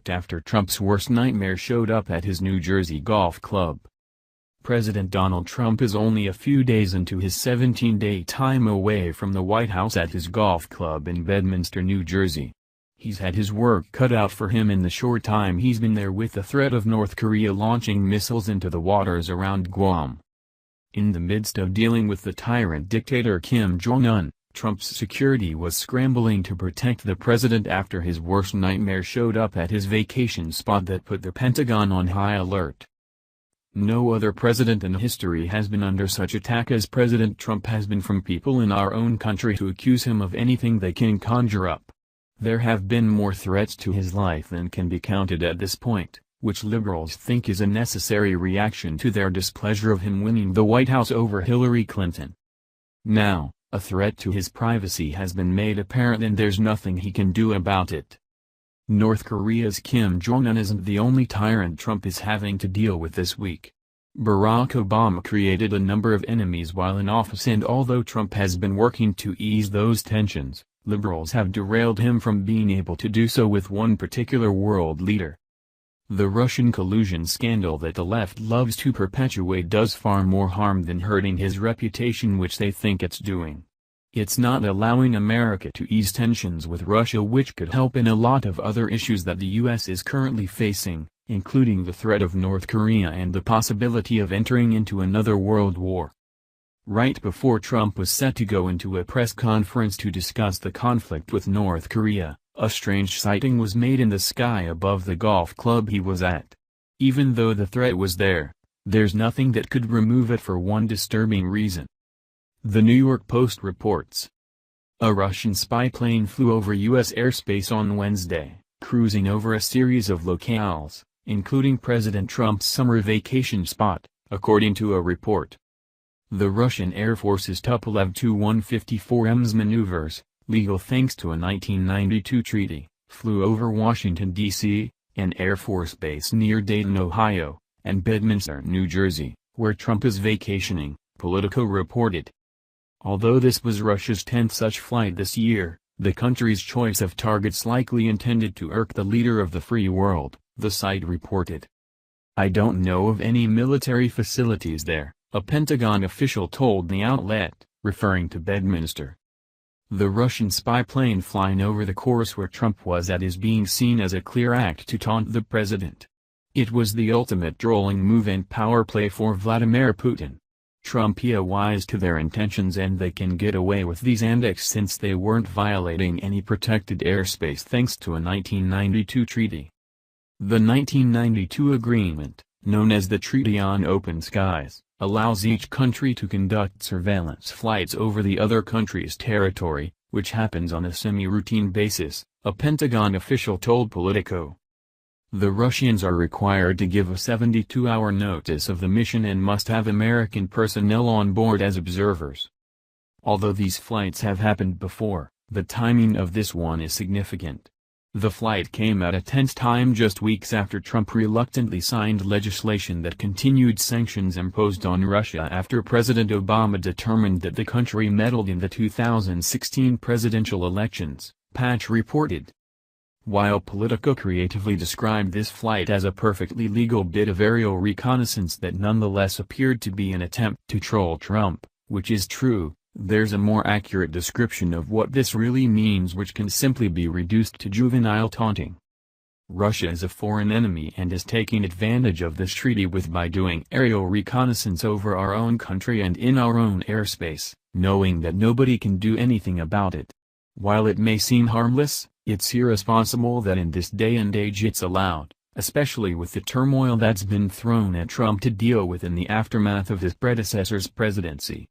alert after Trump's worst nightmare showed up at his New Jersey golf club. President Donald Trump is only a few days into his 17-day time away from the White House at his golf club in Bedminster, New Jersey. He's had his work cut out for him in the short time he's been there, with the threat of North Korea launching missiles into the waters around Guam. In the midst of dealing with the tyrant dictator Kim Jong-un, Trump's security was scrambling to protect the president after his worst nightmare showed up at his vacation spot that put the Pentagon on high alert. No other president in history has been under such attack as President Trump has been from people in our own country who accuse him of anything they can conjure up. There have been more threats to his life than can be counted at this point, which liberals think is a necessary reaction to their displeasure of him winning the White House over Hillary Clinton. Now, a threat to his privacy has been made apparent, and there's nothing he can do about it. North Korea's Kim Jong-un isn't the only tyrant Trump is having to deal with this week. Barack Obama created a number of enemies while in office, and although Trump has been working to ease those tensions, liberals have derailed him from being able to do so with one particular world leader. The Russian collusion scandal that the left loves to perpetuate does far more harm than hurting his reputation, which they think it's doing. It's not allowing America to ease tensions with Russia, which could help in a lot of other issues that the U.S. is currently facing, including the threat of North Korea and the possibility of entering into another world war. Right before Trump was set to go into a press conference to discuss the conflict with North Korea, a strange sighting was made in the sky above the golf club he was at. Even though the threat was there, there's nothing that could remove it for one disturbing reason. The New York Post reports. A Russian spy plane flew over U.S. airspace on Wednesday, cruising over a series of locales, including President Trump's summer vacation spot, according to a report. The Russian Air Force's Tupolev Tu-154M's maneuvers, legal thanks to a 1992 treaty, flew over Washington, D.C., an Air Force base near Dayton, Ohio, and Bedminster, New Jersey, where Trump is vacationing, Politico reported. Although this was Russia's 10th such flight this year, the country's choice of targets likely intended to irk the leader of the free world, the site reported. I don't know of any military facilities there, a Pentagon official told the outlet, referring to Bedminster. The Russian spy plane flying over the course where Trump was at is being seen as a clear act to taunt the president. It was the ultimate trolling move and power play for Vladimir Putin. Trump is wise to their intentions, and they can get away with these antics since they weren't violating any protected airspace thanks to a 1992 treaty. The 1992 agreement, known as the Treaty on Open Skies, allows each country to conduct surveillance flights over the other country's territory, which happens on a semi-routine basis, a Pentagon official told Politico. The Russians are required to give a 72-hour notice of the mission and must have American personnel on board as observers. Although these flights have happened before, the timing of this one is significant. The flight came at a tense time just weeks after Trump reluctantly signed legislation that continued sanctions imposed on Russia after President Obama determined that the country meddled in the 2016 presidential elections, Patch reported. While Politico creatively described this flight as a perfectly legal bit of aerial reconnaissance that nonetheless appeared to be an attempt to troll Trump, which is true, there's a more accurate description of what this really means, which can simply be reduced to juvenile taunting. Russia is a foreign enemy and is taking advantage of this treaty by doing aerial reconnaissance over our own country and in our own airspace, knowing that nobody can do anything about it. While it may seem harmless, it's irresponsible that in this day and age it's allowed, especially with the turmoil that's been thrown at Trump to deal with in the aftermath of his predecessor's presidency.